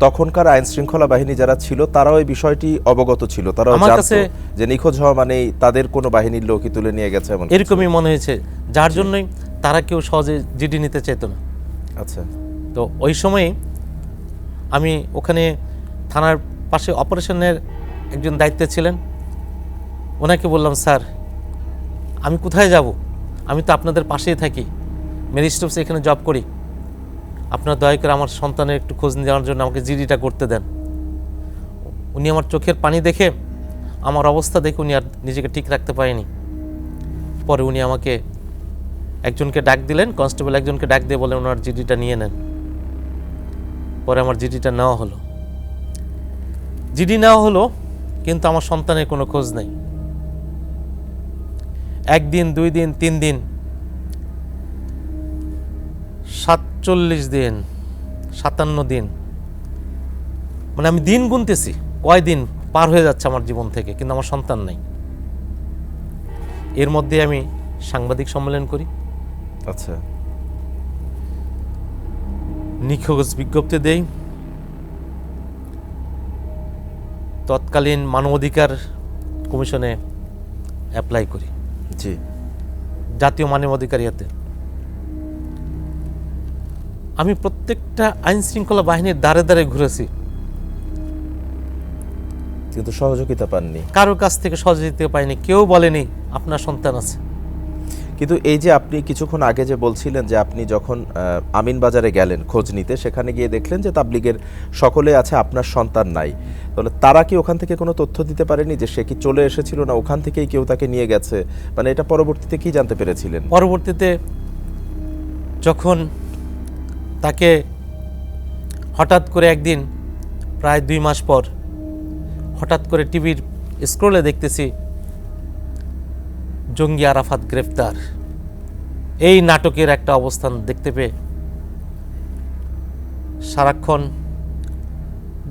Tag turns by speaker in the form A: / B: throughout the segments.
A: তখনকার আইন শৃঙ্খলা বাহিনী যারা ছিল তারাও এই বিষয়টি অবগত ছিল, তারাও জানতো যে নিখোঁজ হওয়া মানেই তাদের কোনো বাহিনীর লোকই তুলে নিয়ে গেছে, এমন
B: এরকমই মনে হয়েছে, যার জন্যই তারা কেউ সহজে জিডি নিতে চাইতো না।
A: আচ্ছা।
B: তো ওই সময়ে আমি ওখানে থানার পাশে অপারেশনের একজন দায়িত্বে ছিলেন, ওনাকে বললাম, স্যার আমি কোথায় যাব, আমি তো আপনাদের পাশেই থাকি, মেরি স্টোভসে এখানে জব করি, আপনার দয়া করে আমার সন্তানের একটু খোঁজ নেওয়ার জন্য আমাকে জিডিটা করতে দেন। উনি আমার চোখের পানি দেখে, আমার অবস্থা দেখে উনি আর নিজেকে ঠিক রাখতে পারেনি। পরে উনি আমাকে একজনকে ডাক দিলেন, কনস্টেবল একজনকে ডাক দিয়ে বলেন ওনার জিডিটা নিয়ে নেন। পরে আমার জিডিটা নেওয়া হলো। জিডি নেওয়া হলো, কিন্তু আমার সন্তানের কোনো খোঁজ নেই। 1 দিন 2 দিন 3 দিন 47 দিন 57 দিন, মানে আমি দিন গুনতেছি কয় দিন পার হয়ে যাচ্ছে আমার জীবন থেকে, কিন্তু আমার সন্তান নাই। এর মধ্যে আমি সাংবাদিক সম্মেলন করি।
A: আচ্ছা।
B: নিখোঁজ বিজ্ঞপ্তি দেই, তৎকালীন মানবাধিকার কমিশনে অ্যাপ্লাই করি,
A: জি,
B: জাতীয় মানবাধিকার ইয়েতে। আমি প্রত্যেকটা আইন শৃঙ্খলা বাহিনীর দ্বারে দ্বারে ঘুরেছি,
A: কিন্তু সহযোগিতা পাননি,
B: কারোর কাছ থেকে সহযোগিতা পাইনি, কেউ বলেনি আপনার সন্তান আছে।
A: কিন্তু এই যে আপনি কিছুক্ষণ আগে যে বলছিলেন যে আপনি যখন আমিনবাজারে গেলেন খোঁজ নিতে, সেখানে গিয়ে দেখলেন যে তাবলিগের সকলে আছে, আপনার সন্তান নাই, তাহলে তারা কি ওখান থেকে কোনো তথ্য দিতে পারেনি যে সে কি চলে এসেছিল না ওখান থেকেই কেউ তাকে নিয়ে গেছে? মানে এটা পরবর্তীতে কি জানতে পেরেছিলেন?
B: পরবর্তীতে যখন তাকে হঠাৎ করে একদিন প্রায় 2 মাস পর হঠাৎ করে টিভির স্ক্রলে দেখতেছি জঙ্গি আরাফাত গ্রেফতার, এই নাটকের একটা অবস্থান দেখতে পেয়ে সারাক্ষণ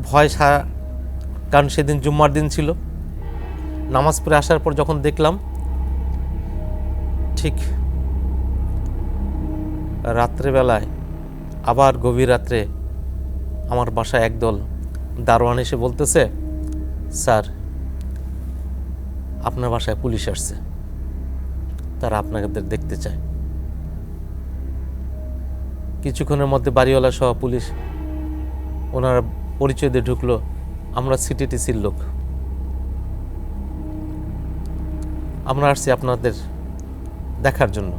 B: ভয়, কারণ সেদিন জুম্মার দিন ছিল। নামাজ পড়ে আসার পর যখন দেখলাম, ঠিক রাত্রেবেলায় আবার গভীর রাত্রে আমার বাসায় একদল দারোয়ান এসে বলতেছে, স্যার আপনার বাসায় পুলিশ আসছে, তারা আপনাদের দেখতে চায়। কিছুক্ষণের মধ্যে বাড়িওয়ালা সহ পুলিশ ওনারা পরিচয় দিয়ে ঢুকলো, আমরা সিটিটিসির লোক, আমরা আসছি আপনাদের দেখার জন্য।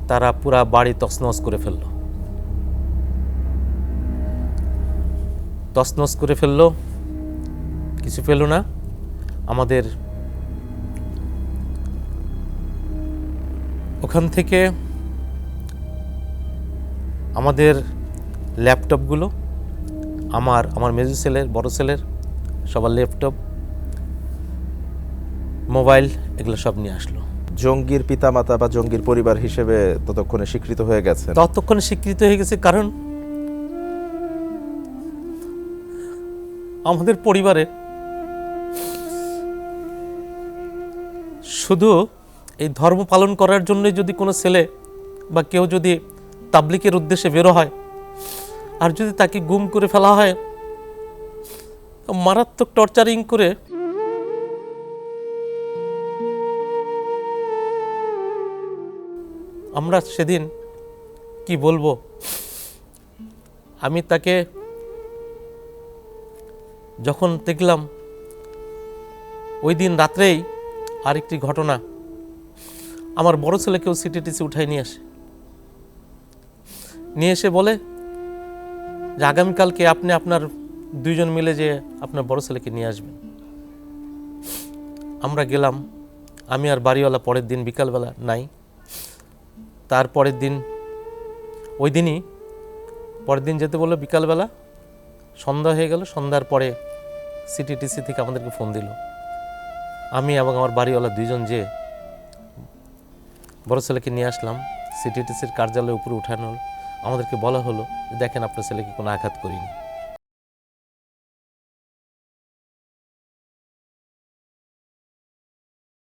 B: তারা পুরা বাড়ি তছনছ করে ফেললো, তছনছ করে ফেললো, কিছু পেল না। আমাদের ওখান থেকে আমাদের ল্যাপটপগুলো, আমার মেজো ছেলের, বড় ছেলের সবার ল্যাপটপ, মোবাইল, এগুলো সব নিয়ে আসলো।
A: জঙ্গির পিতামাতা বা জঙ্গির পরিবার হিসেবে ততক্ষণে স্বীকৃত হয়ে গেছে?
B: ততক্ষণে স্বীকৃত হয়ে গেছে, কারণ আমাদের পরিবারে শুধু এই ধর্ম পালন করার জন্য যদি কোনো ছেলে বা কেউ যদি তাবলিগের উদ্দেশ্যে বেরো হয়, আর যদি তাকে গুম করে ফেলা হয়, মারাত্মক টর্চারিং করে, আমরা সেদিন কি বলবো, আমি তাকে যখন দেখলাম, ওই দিন রাত্রেই আরেকটি ঘটনা, আমার বড় ছেলেকেও সিটিটিসি উঠাই নিয়ে এসে বলে যে আগামীকালকে আপনি আপনার 2 জন মিলে যে আপনার বড় ছেলেকে নিয়ে আসবেন। আমরা গেলাম, আমি আর বাড়িওয়ালা পরের দিন বিকালবেলা নাই। তারপরের দিন, ওই দিনই পরের দিন যেতে বললো বিকালবেলা, সন্ধ্যা হয়ে গেল। সন্ধ্যার পরে সিটিটিসি থেকে আমাদেরকে ফোন দিল। আমি এবং আমার বাড়িওয়ালা 2 জন যে বড় ছেলেকে নিয়ে আসলাম, সিটিটিসির কার্যালয়ের উপরে উঠানো, আমাদেরকে বলা হলো দেখেন আপনার ছেলেকে কোনো আঘাত করিনি।